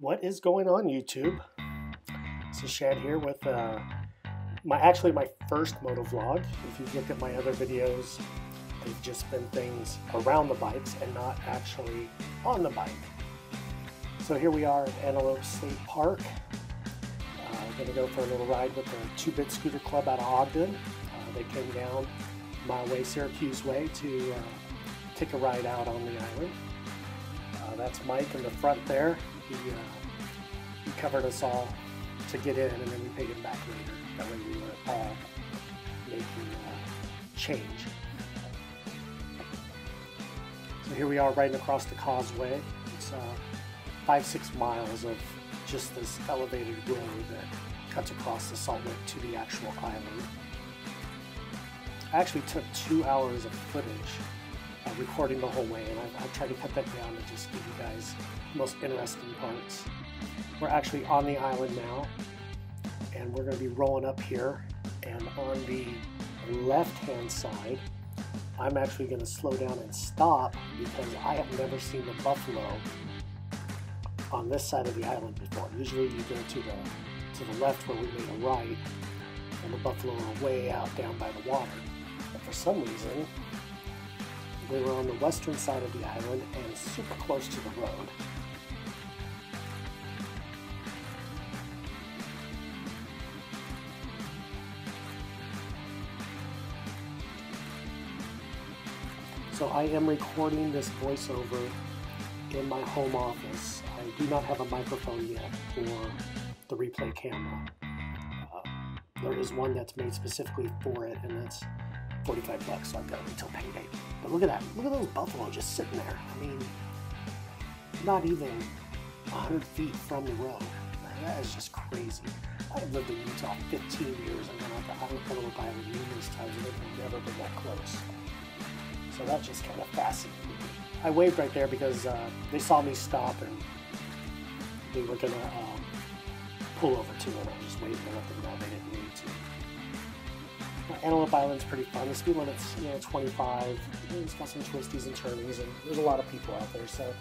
What is going on, YouTube? This is Shad here with my first moto vlog. If you've looked at my other videos, they've just been things around the bikes and not actually on the bike. So here we are at Antelope State Park. We're going to go for a little ride with the 2-Bit Scooter Club out of Ogden. They came down my way, Syracuse way, to take a ride out on the island. That's Mike in the front there. He covered us all to get in, and then we paid him back later. That way we were all making change. So here we are riding across the causeway. It's 5-6 miles of just this elevated road that cuts across the Salt Lake to the actual island. I actually took 2 hours of footage recording the whole way, and I've tried to cut that down to just give you guys the most interesting parts. We're actually on the island now, and we're going to be rolling up here, and on the left-hand side, I'm actually going to slow down and stop because I have never seen the buffalo on this side of the island before. Usually you go to the left where we made a right, and the buffalo are way out down by the water. But for some reason, they were on the western side of the island and super close to the road. So I am recording this voiceover in my home office. I do not have a microphone yet for the replay camera. There is one that's made specifically for it, and that's $45, so I've got to wait till payday. But look at that. Look at those buffalo just sitting there. I mean, not even 100 feet from the road. That is just crazy. I've lived in Utah 15 years. I've gone out to Antelope Island numerous times, and they've never been that close. So that just kind of fascinated me. I waved right there because they saw me stop, and they were going to pull over too, and I just waved and let them know they didn't need to. Antelope Island's pretty fun. The speed limit's 25. It's got some twisties and turnies, and there's a lot of people out there, so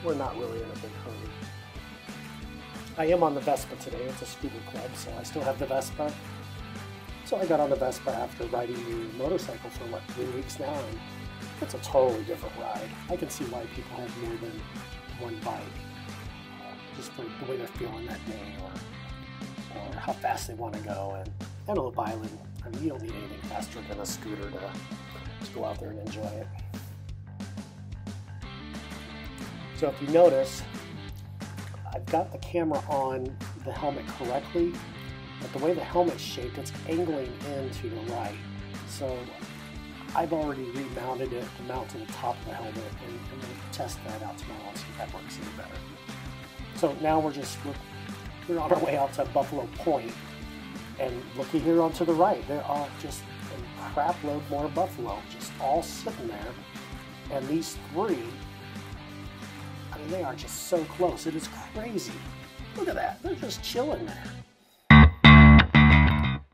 we're not really in a big hurry. I am on the Vespa today. It's a scooter club, so I still have the Vespa. So I got on the Vespa after riding the motorcycle for, 3 weeks now, and it's a totally different ride. I can see why people have more than one bike, just for the way they're feeling that day, or how fast they want to go. And Antelope Island, I mean, you don't need anything faster than a scooter to go out there and enjoy it. So if you notice, I've got the camera on the helmet correctly, but the way the helmet's shaped, it's angling in to the right. So I've already remounted it to mount to the top of the helmet, and I'm going to test that out tomorrow and see if that works any better. So now we're on our way out to Buffalo Point, and looky here on to the right, there are just a crap load more buffalo just all sitting there, and these three, I mean, they are just so close. It is crazy. Look at that. They're just chilling there.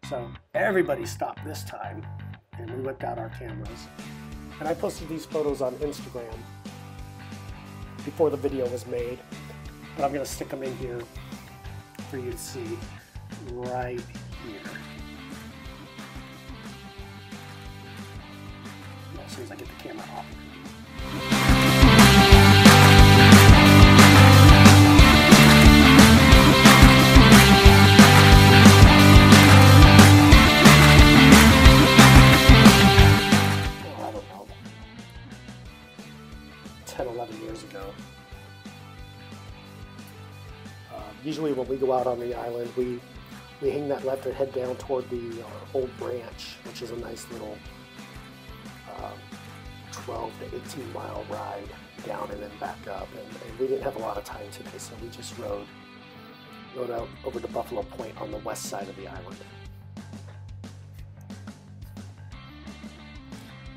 So everybody stopped this time, and we whipped out our cameras. And I posted these photos on Instagram before the video was made, but I'm going to stick them in here for you to see right here. As soon as I get the camera off. I don't know, 10, 11 years ago. Usually when we go out on the island, we hang that left and head down toward the old ranch, which is a nice little 12 to 18 mile ride down and then back up. And we didn't have a lot of time today, so we just rode out over to Buffalo Point on the west side of the island.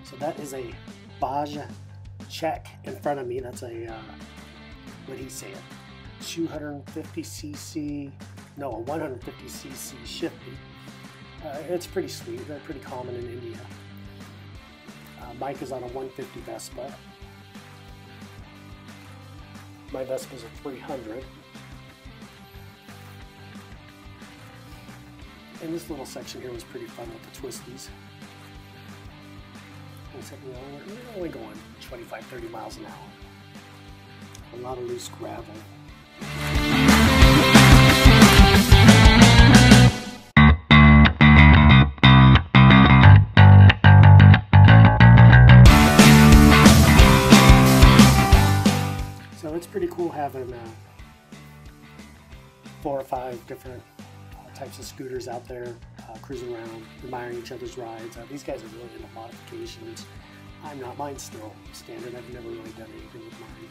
So that is a Baj check in front of me. That's a, what did he say? 250cc, no, a 150cc Shifty. It's pretty sweet. They're pretty common in India. Mike is on a 150 Vespa. My Vespa's a 300. And this little section here was pretty fun with the twisties. Except, you know, we're only going 25, 30 miles an hour. A lot of loose gravel. So it's pretty cool having 4 or 5 different types of scooters out there cruising around, admiring each other's rides. These guys are really into modifications. I'm not. Mine's still standard. I've never really done anything with mine.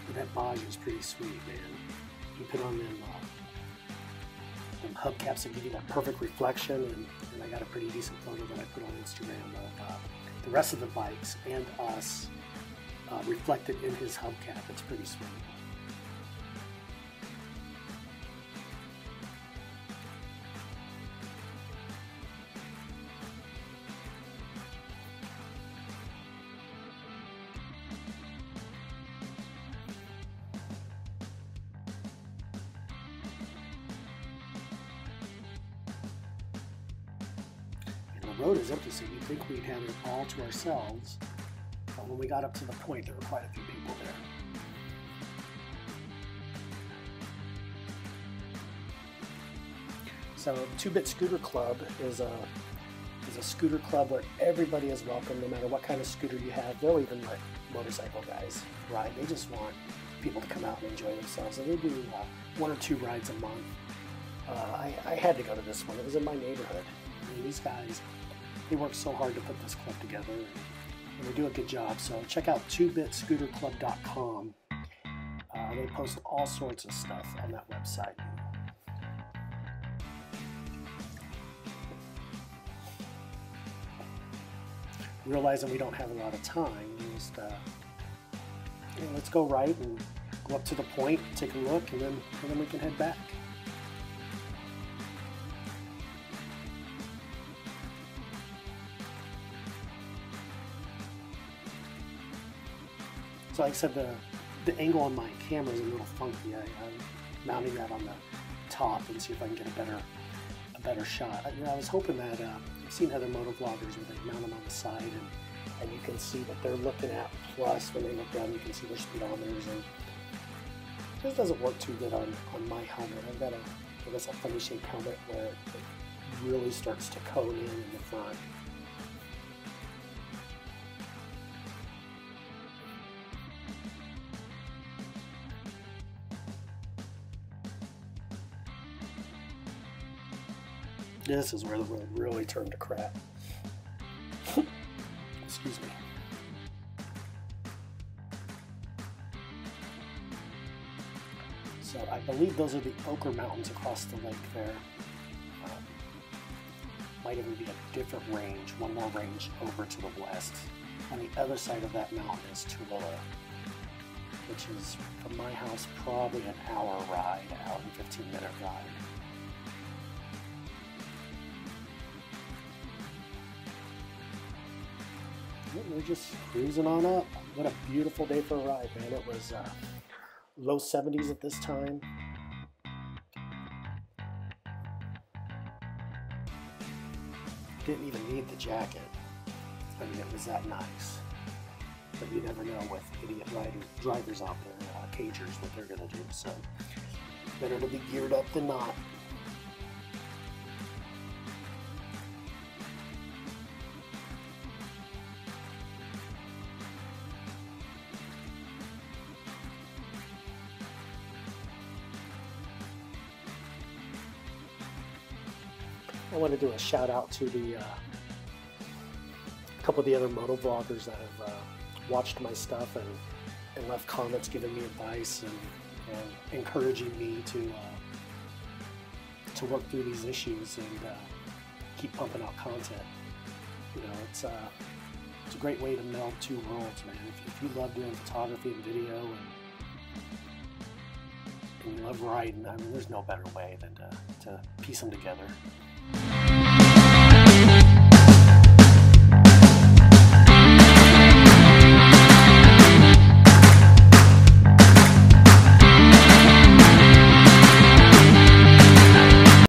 But that Baj is pretty sweet, man. You put on them hubcaps that give you that perfect reflection, and I got a pretty decent photo that I put on Instagram of the rest of the bikes and us reflected in his hubcap. It's pretty sweet. And the road is empty, so you'd think we'd have it all to ourselves. But when we got up to the point, there were quite a few people there. So the 2-Bit Scooter Club is a scooter club where everybody is welcome, no matter what kind of scooter you have. They'll even let motorcycle guys ride. They just want people to come out and enjoy themselves. So they do 1 or 2 rides a month. I had to go to this one. It was in my neighborhood. And these guys, they work so hard to put this club together. And they do a good job. So check out 2bitscooterclub.com. They post all sorts of stuff on that website. Realizing we don't have a lot of time, just let's go right and go up to the point, take a look, and then we can head back. So like I said, the angle on my camera is a little funky. I'm mounting that on the top and see if I can get a better shot. I was hoping that I've seen other motovloggers where they mount them on the side and you can see that they're looking at plus. When they look down, you can see their speedometers, and it just doesn't work too good on my helmet. I've got I guess a funny shaped helmet where it really starts to cone in the front. This is where the road really turned to crap. Excuse me. So I believe those are the Ochre Mountains across the lake there. Might even be a different range, one more range over to the west. On the other side of that mountain is Tooele, which is from my house probably an hour ride, hour and 15-minute ride. We're just cruising on up. What a beautiful day for a ride, man. It was low 70s at this time. Didn't even need the jacket. I mean, it was that nice. But you never know with idiot drivers out there, cagers, what they're going to do. So, better to be geared up than not. I want to do a shout out to a couple of the other motovloggers that have watched my stuff and left comments giving me advice and encouraging me to work through these issues and keep pumping out content. You know, it's a great way to meld 2 worlds, man. If you love doing photography and video and you love riding, I mean, there's no better way than to piece them together.